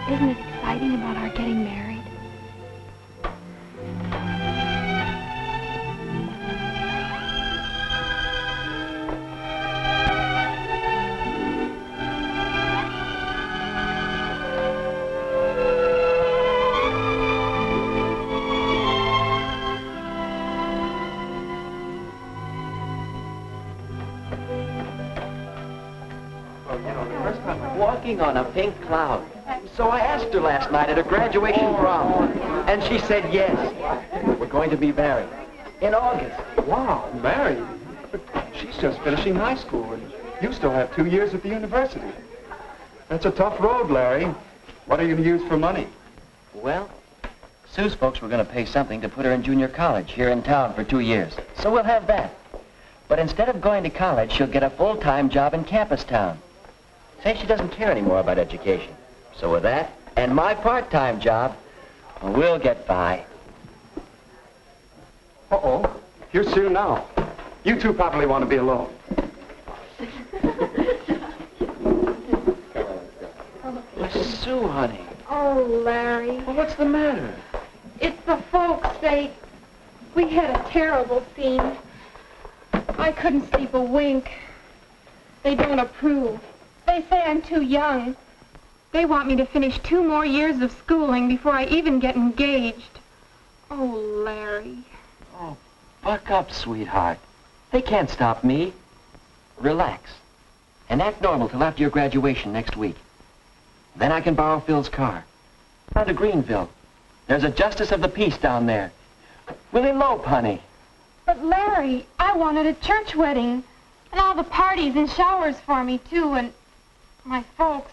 Isn't it exciting about our getting married? Walking on a pink cloud. So I asked her last night at a graduation prom, and she said yes. We're going to be married in August. Wow, married? But she's just finishing high school, and you still have 2 years at the university. That's a tough road, Larry. What are you going to use for money? Well, Sue's folks were going to pay something to put her in junior college here in town for 2 years. So we'll have that. But instead of going to college, she'll get a full-time job in campus town. Say she doesn't care anymore about education. So with that, and my part-time job, well, we'll get by. Uh-oh. Here's Sue now. You two probably want to be alone. Sue, honey. Oh, Larry. Well, what's the matter? It's the folks. We had a terrible scene. I couldn't sleep a wink. They don't approve. They say I'm too young. They want me to finish 2 more years of schooling before I even get engaged. Oh, Larry. Oh, buck up, sweetheart. They can't stop me. Relax. And act normal till after your graduation next week. Then I can borrow Phil's car. Down to Greenville. There's a justice of the peace down there. We'll elope, honey. But, Larry, I wanted a church wedding. And all the parties and showers for me, too, and my folks.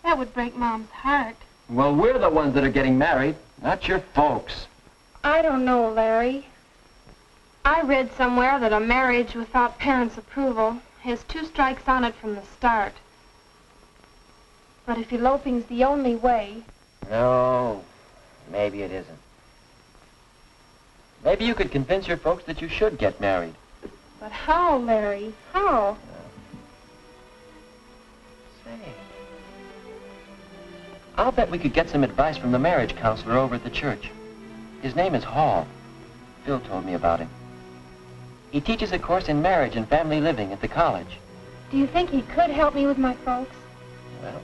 That would break Mom's heart. Well, we're the ones that are getting married, not your folks. I don't know, Larry. I read somewhere that a marriage without parents' approval has 2 strikes on it from the start. But if eloping's the only way... No, maybe it isn't. Maybe you could convince your folks that you should get married. But how, Larry? How? Say, I'll bet we could get some advice from the marriage counselor over at the church. His name is Hall. Phil told me about him. He teaches a course in marriage and family living at the college. Do you think he could help me with my folks? Well,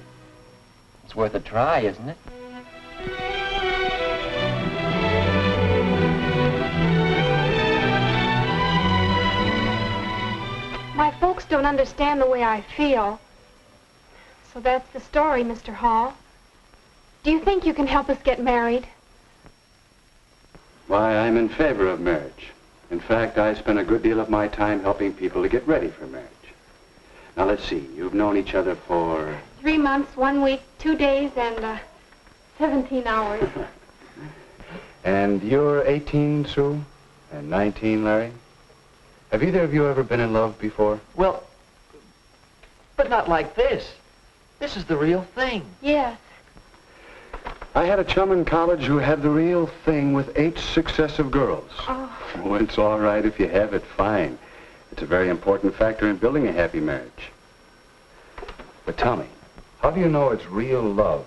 it's worth a try, isn't it? My folks don't understand the way I feel. So that's the story, Mr. Hall. Do you think you can help us get married? Why, I'm in favor of marriage. In fact, I spend a good deal of my time helping people to get ready for marriage. Now, let's see. You've known each other for... 3 months, 1 week, 2 days, and 17 hours. And you're 18, Sue? And 19, Larry? Have either of you ever been in love before? Well, but not like this. This is the real thing. Yes. I had a chum in college who had the real thing with 8 successive girls. Oh. Oh, it's all right if you have it, fine. It's a very important factor in building a happy marriage. But tell me, how do you know it's real love,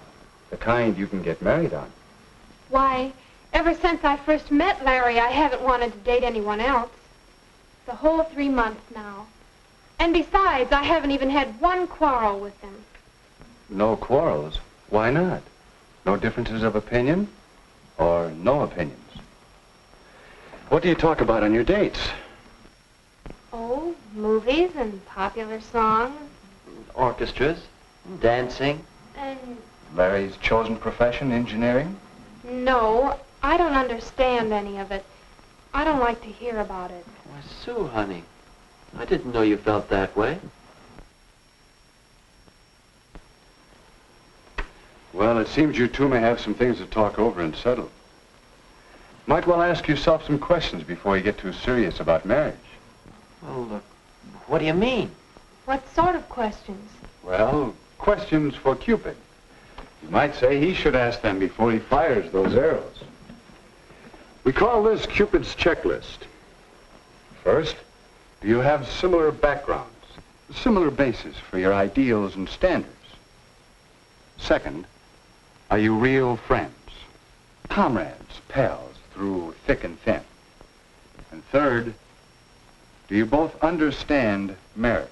the kind you can get married on? Why, ever since I first met Larry, I haven't wanted to date anyone else. The whole 3 months now. And besides, I haven't even had 1 quarrel with him. No quarrels? Why not? No differences of opinion? Or no opinions? What do you talk about on your dates? Oh, movies and popular songs. Orchestras, dancing. And Larry's chosen profession, engineering? no, I don't understand any of it. I don't like to hear about it. Why, Sue, honey, I didn't know you felt that way. Well, it seems you two may have some things to talk over and settle. Might well ask yourself some questions before you get too serious about marriage. Well, what do you mean? What sort of questions? Well, questions for Cupid. You might say he should ask them before he fires those arrows. We call this Cupid's checklist. First, do you have similar backgrounds, similar bases for your ideals and standards? Second, Are you real friends? Comrades, pals, through thick and thin? And third, do you both understand marriage?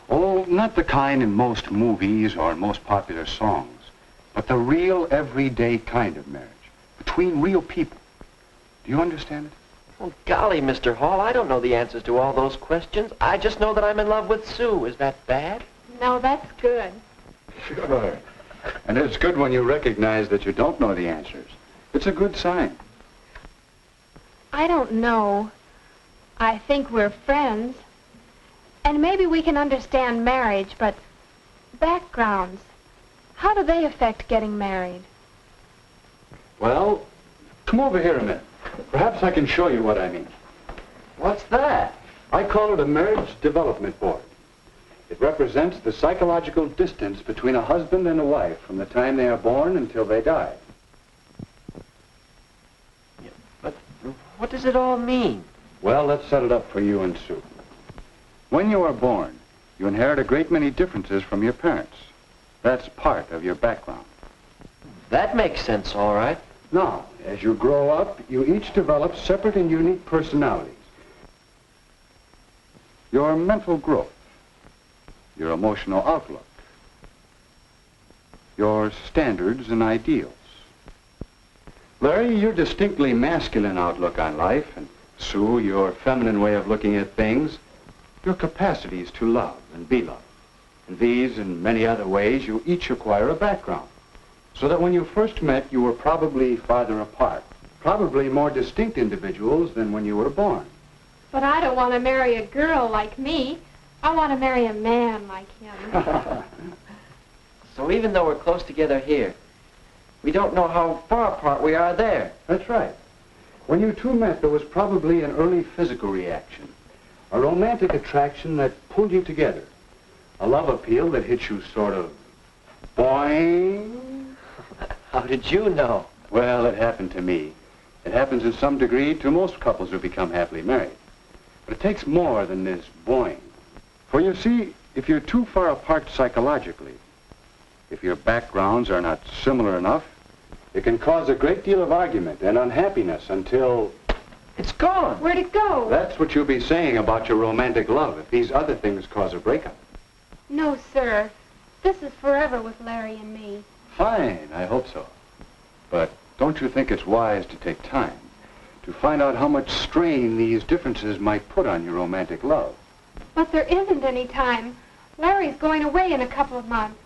Oh, not the kind in most movies or in most popular songs, but the real everyday kind of marriage, between real people. Do you understand it? Oh, golly, Mr. Hall, I don't know the answers to all those questions. I just know that I'm in love with Sue. Is that bad? No, that's good. Sure. And it's good when you recognize that you don't know the answers. It's a good sign. I don't know. I think we're friends. And maybe we can understand marriage, but backgrounds, how do they affect getting married? Well, come over here a minute. Perhaps I can show you what I mean. What's that? I call it a marriage development board. It represents the psychological distance between a husband and a wife from the time they are born until they die. But what does it all mean? Well, let's set it up for you and Sue. When you are born, you inherit a great many differences from your parents. That's part of your background. That makes sense, all right. Now, as you grow up, you each develop separate and unique personalities. Your mental growth, your emotional outlook, your standards and ideals. Larry, your distinctly masculine outlook on life, and Sue, your feminine way of looking at things, your capacities to love and be loved. In these and many other ways, you each acquire a background. So that when you first met, you were probably farther apart, probably more distinct individuals than when you were born. But I don't want to marry a girl like me. I want to marry a man like him. So even though we're close together here, we don't know how far apart we are there. That's right. When you two met, there was probably an early physical reaction, a romantic attraction that pulled you together, a love appeal that hit you sort of boing. How did you know? Well, it happened to me. It happens in some degree to most couples who become happily married. But it takes more than this boing. For you see, if you're too far apart psychologically, if your backgrounds are not similar enough, it can cause a great deal of argument and unhappiness until... It's gone. Where'd it go? That's what you'll be saying about your romantic love if these other things cause a breakup. No, sir. This is forever with Larry and me. Fine, I hope so. But don't you think it's wise to take time to find out how much strain these differences might put on your romantic love? But there isn't any time. Larry's going away in a couple of months.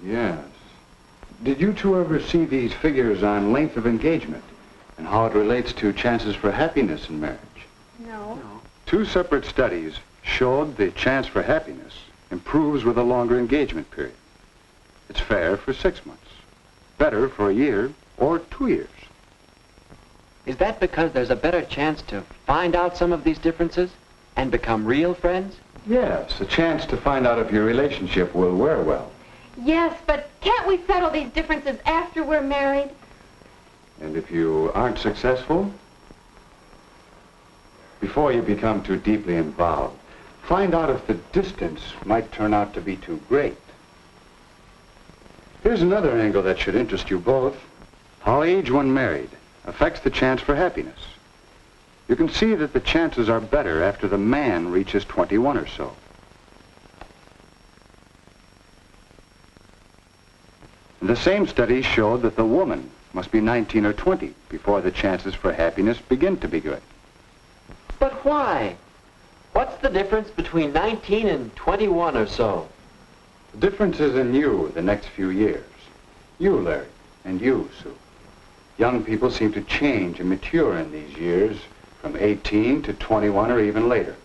Yes. Did you two ever see these figures on length of engagement and how it relates to chances for happiness in marriage? No. Two separate studies showed the chance for happiness improves with a longer engagement period. It's fair for 6 months, better for a year or 2 years. Is that because there's a better chance to find out some of these differences and become real friends? Yes, a chance to find out if your relationship will wear well. Yes, but can't we settle these differences after we're married? And if you aren't successful, before you become too deeply involved, find out if the distance might turn out to be too great. Here's another angle that should interest you both. How age when married affects the chance for happiness. You can see that the chances are better after the man reaches 21 or so. And the same studies showed that the woman must be 19 or 20 before the chances for happiness begin to be good. But why? What's the difference between 19 and 21 or so? The difference is in you the next few years. You, Larry, and you, Sue. Young people seem to change and mature in these years from 18 to 21 or even later.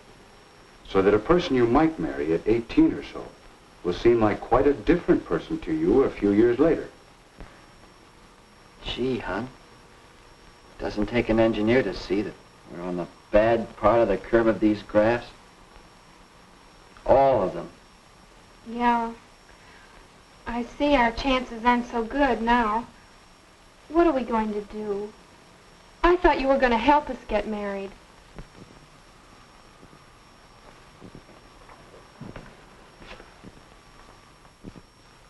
So that a person you might marry at 18 or so will seem like quite a different person to you a few years later. Gee, hon. Doesn't take an engineer to see that we're on the bad part of the curve of these graphs. All of them. Yeah. I see our chances aren't so good now. What are we going to do? I thought you were going to help us get married.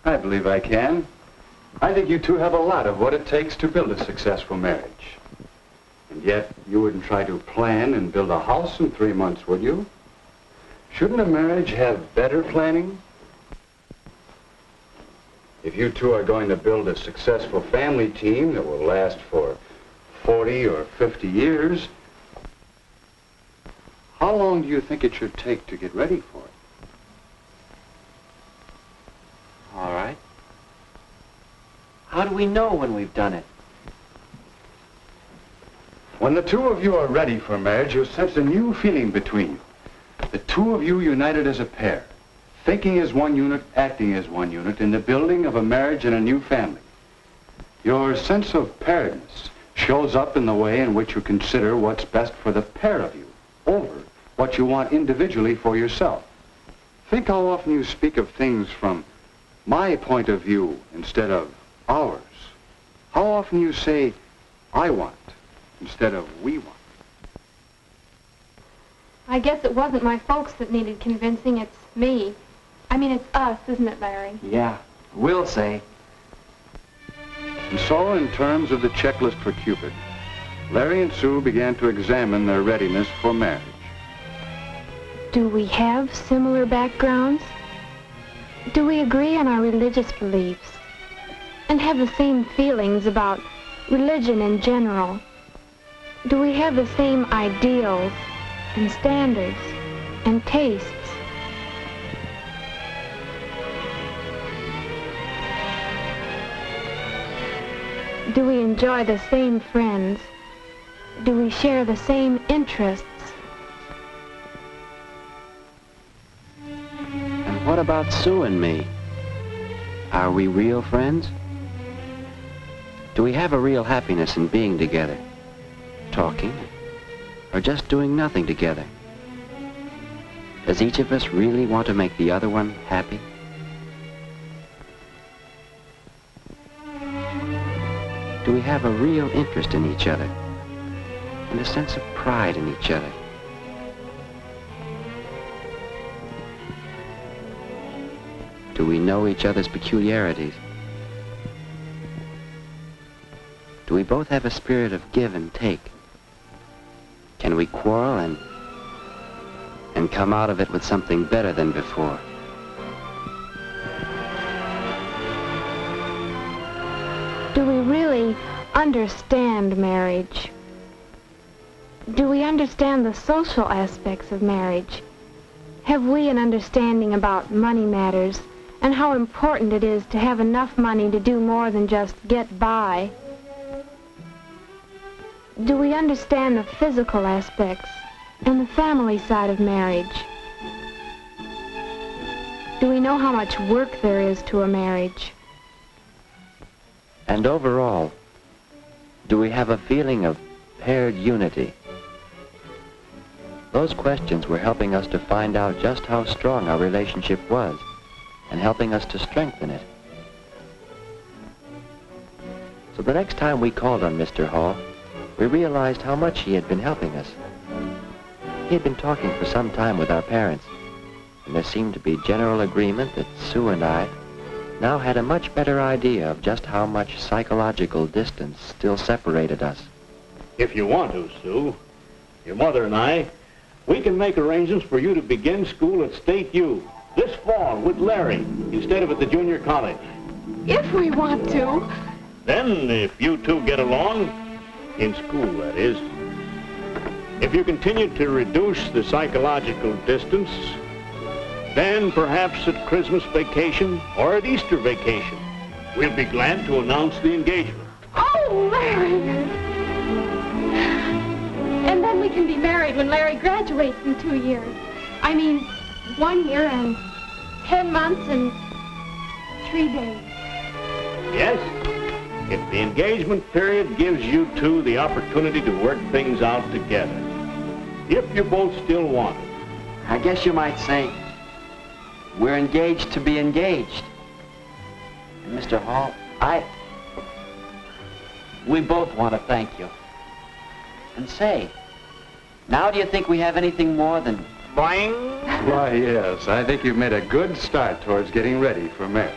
I believe I can. I think you two have a lot of what it takes to build a successful marriage. And yet, you wouldn't try to plan and build a house in 3 months, would you? Shouldn't a marriage have better planning? If you two are going to build a successful family team that will last for 40 or 50 years, how long do you think it should take to get ready for it? All right. How do we know when we've done it? When the two of you are ready for marriage, you'll sense a new feeling between you. The two of you united as a pair, thinking as one unit, acting as one unit in the building of a marriage and a new family. Your sense of pairedness shows up in the way in which you consider what's best for the pair of you over what you want individually for yourself. Think how often you speak of things from my point of view instead of ours. How often you say, I want, instead of we want. I guess it wasn't my folks that needed convincing, it's me. I mean, it's us, isn't it, Larry? Yeah, we'll say. And so, in terms of the checklist for Cupid, Larry and Sue began to examine their readiness for marriage. Do we have similar backgrounds? Do we agree on our religious beliefs? And have the same feelings about religion in general? Do we have the same ideals and standards and tastes? Do we enjoy the same friends? Do we share the same interests? And what about Sue and me? Are we real friends? Do we have a real happiness in being together? Talking? Or just doing nothing together? Does each of us really want to make the other one happy? Do we have a real interest in each other and a sense of pride in each other? Do we know each other's peculiarities? Do we both have a spirit of give and take? Can we quarrel and come out of it with something better than before? Do we really understand marriage? Do we understand the social aspects of marriage? Have we an understanding about money matters and how important it is to have enough money to do more than just get by? Do we understand the physical aspects and the family side of marriage? Do we know how much work there is to a marriage? And overall, do we have a feeling of paired unity? Those questions were helping us to find out just how strong our relationship was and helping us to strengthen it. So the next time we called on Mr. Hall, we realized how much he had been helping us. He had been talking for some time with our parents, and there seemed to be general agreement that Sue and I now had a much better idea of just how much psychological distance still separated us. If you want to, Sue, your mother and I, we can make arrangements for you to begin school at State U this fall with Larry instead of at the junior college. If we want to. Then, if you two get along, in school, that is, if you continue to reduce the psychological distance, then perhaps at Christmas vacation or at Easter vacation, we'll be glad to announce the engagement. Oh, Larry! And then we can be married when Larry graduates in 2 years. I mean, 1 year and 10 months and 3 days. Yes, if the engagement period gives you two the opportunity to work things out together. If you both still want it. I guess you might say we're engaged to be engaged. And Mr. Hall, we both want to thank you. And say, now do you think we have anything more than Boing! Why, yes, I think you've made a good start towards getting ready for marriage.